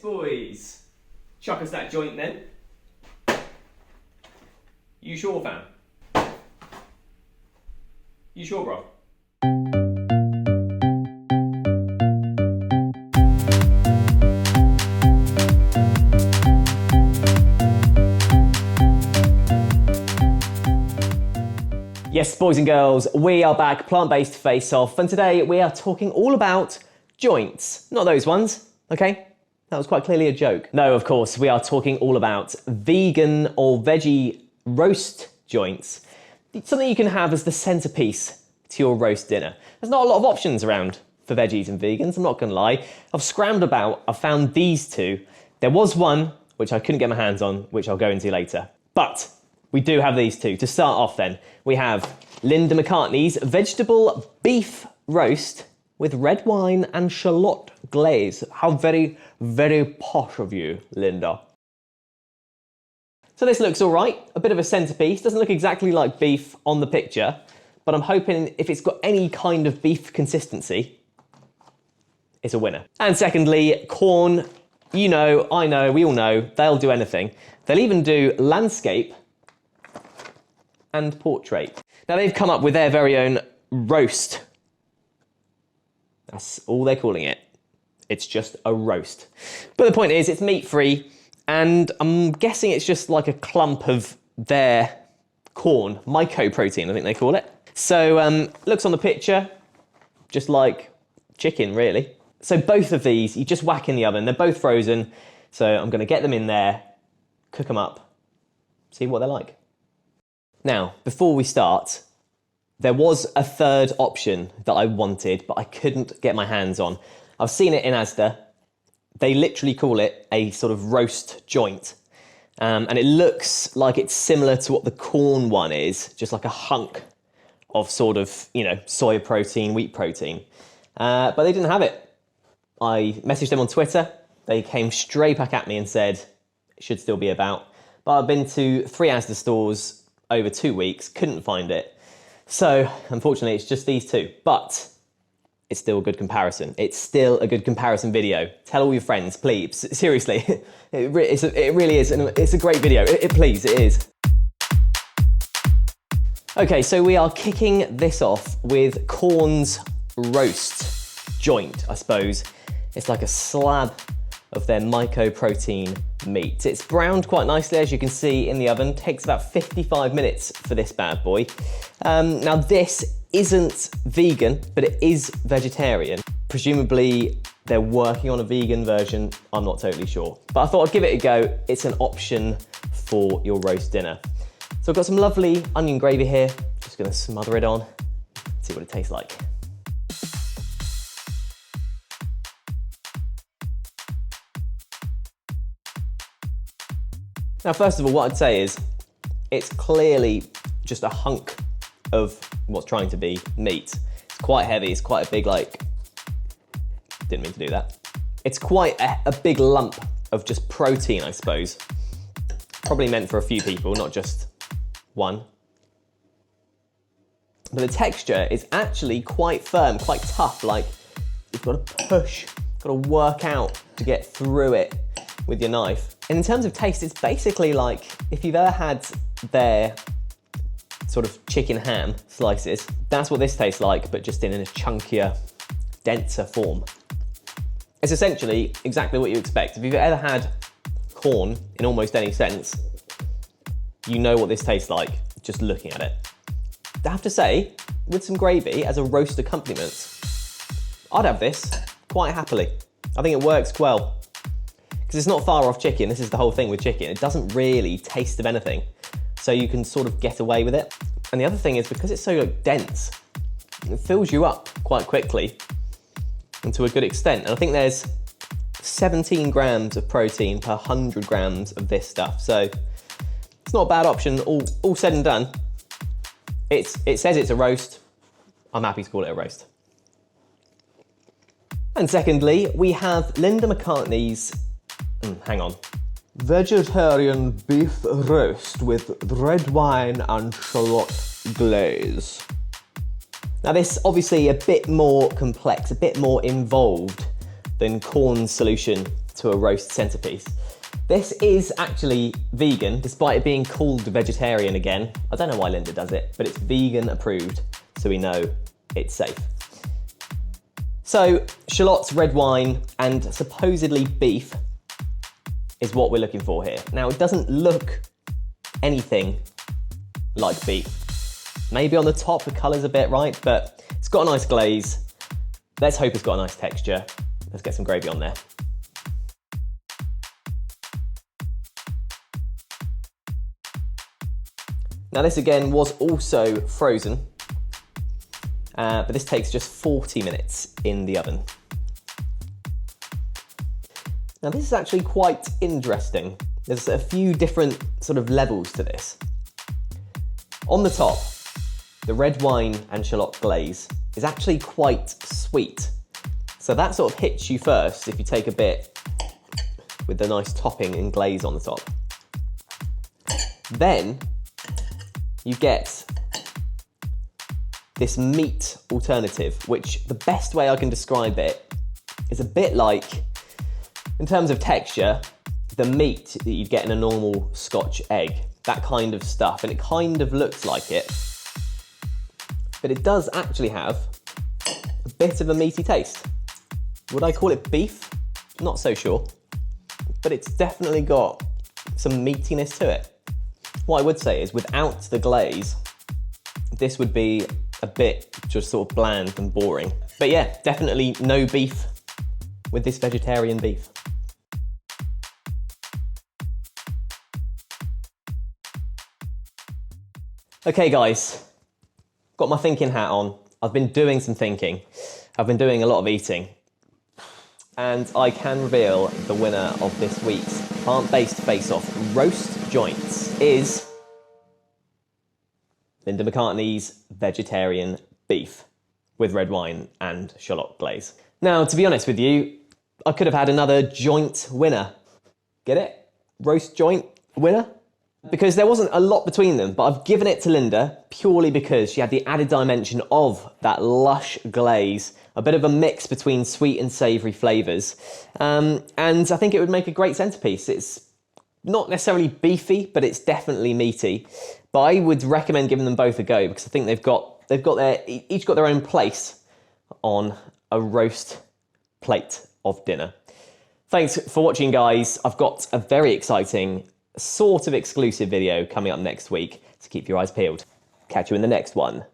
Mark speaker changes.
Speaker 1: boys. Chuck us that joint then. You sure, fam? You sure, bro? Yes, boys and girls, we are back, Plant-Based Face Off, and today we are talking all about joints. Not those ones, okay? That was quite clearly a joke. No, of course, we are talking all about vegan or veggie roast joints. Something you can have as the centerpiece to your roast dinner. There's not a lot of options around for veggies and vegans, I'm not gonna lie. I've scrambled about, I've found these two. There was one, which I couldn't get my hands on, which I'll go into later. But we do have these two. To start off then, we have Linda McCartney's vegetable beef roast with red wine and shallot glaze. How very, very posh of you, Linda. So this looks all right, a bit of a centerpiece. Doesn't look exactly like beef on the picture, but I'm hoping if it's got any kind of beef consistency, it's a winner. And secondly, Quorn. You know, I know, we all know, they'll do anything. They'll even do landscape and portrait. Now they've come up with their very own roast. That's all they're calling it. It's just a roast. But the point is, it's meat-free, and I'm guessing it's just like a clump of their corn, mycoprotein, I think they call it. So, looks on the picture, just like chicken, really. So both of these, you just whack in the oven. They're both frozen, so I'm gonna get them in there, cook them up, see what they're like. Now, before we start, there was a third option that I wanted, but I couldn't get my hands on. I've seen it in Asda. They literally call it a sort of roast joint. And it looks like it's similar to what the Quorn one is, just like a hunk of sort of, you know, soy protein, wheat protein. But they didn't have it. I messaged them on Twitter. They came straight back at me and said, it should still be about. But I've been to 3 Asda stores over 2 weeks, couldn't find it. So, unfortunately, it's just these two, but it's still a good comparison. It's still a good comparison video. Tell all your friends, please. Seriously, it really is, and it's a great video. Please, it is. Okay, so we are kicking this off with Quorn's roast joint, I suppose. It's like a slab of their mycoprotein meat. It's browned quite nicely, as you can see in the oven. Takes about 55 minutes for this bad boy. Now this isn't vegan, but it is vegetarian. Presumably they're working on a vegan version, I'm not totally sure. But I thought I'd give it a go. It's an option for your roast dinner. So I've got some lovely onion gravy here. Just gonna smother it on, see what it tastes like. Now, first of all, what I'd say is it's clearly just a hunk of what's trying to be meat. It's quite heavy, it's quite a big, didn't mean to do that. It's quite a big lump of just protein, I suppose. Probably meant for a few people, not just one. But the texture is actually quite firm, quite tough, like you've got to push, got to work out to get through it with your knife. And in terms of taste, it's basically like if you've ever had their sort of chicken ham slices, that's what this tastes like, but just in a chunkier, denser form. It's essentially exactly what you expect. If you've ever had Quorn in almost any sense, you know what this tastes like just looking at it. I have to say, with some gravy as a roast accompaniment, I'd have this quite happily. I think it works well. Because it's not far off chicken, this is the whole thing with chicken. It doesn't really taste of anything, so you can sort of get away with it. And the other thing is, because it's so dense, it fills you up quite quickly and to a good extent. And I think there's 17 grams of protein per 100 grams of this stuff. So it's not a bad option, all said and done. It says it's a roast. I'm happy to call it a roast. And secondly, we have Linda McCartney's hang on. Vegetarian beef roast with red wine and shallot glaze. Now this obviously a bit more complex, a bit more involved than Quorn's solution to a roast centerpiece. This is actually vegan, despite it being called vegetarian again. I don't know why Linda does it, but it's vegan approved, so we know it's safe. So, shallots, red wine, and supposedly beef is what we're looking for here. Now, it doesn't look anything like beef. Maybe on the top the colour's a bit right, but it's got a nice glaze. Let's hope it's got a nice texture. Let's get some gravy on there. Now this again was also frozen, but this takes just 40 minutes in the oven. Now this is actually quite interesting. There's a few different sort of levels to this. On the top, the red wine and shallot glaze is actually quite sweet. So that sort of hits you first if you take a bit with the nice topping and glaze on the top. Then you get this meat alternative, which the best way I can describe it is a bit like, in terms of texture, the meat that you'd get in a normal Scotch egg, that kind of stuff, and it kind of looks like it, but it does actually have a bit of a meaty taste. Would I call it beef? Not so sure, but it's definitely got some meatiness to it. What I would say is, without the glaze, this would be a bit just sort of bland and boring. But yeah, definitely no beef with this vegetarian beef. Okay guys, got my thinking hat on. I've been doing some thinking. I've been doing a lot of eating. And I can reveal the winner of this week's plant-based face-off roast joints is Linda McCartney's vegetarian beef with red wine and shallot glaze. Now, to be honest with you, I could have had another joint winner. Get it? Roast joint winner? Because there wasn't a lot between them, but I've given it to Linda purely because she had the added dimension of that lush glaze, a bit of a mix between sweet and savoury flavours. And I think it would make a great centrepiece. It's not necessarily beefy, but it's definitely meaty. But I would recommend giving them both a go because I think each got their own place on a roast plate of dinner. Thanks for watching, guys. I've got a very exciting sort of exclusive video coming up next week, so keep your eyes peeled. Catch you in the next one.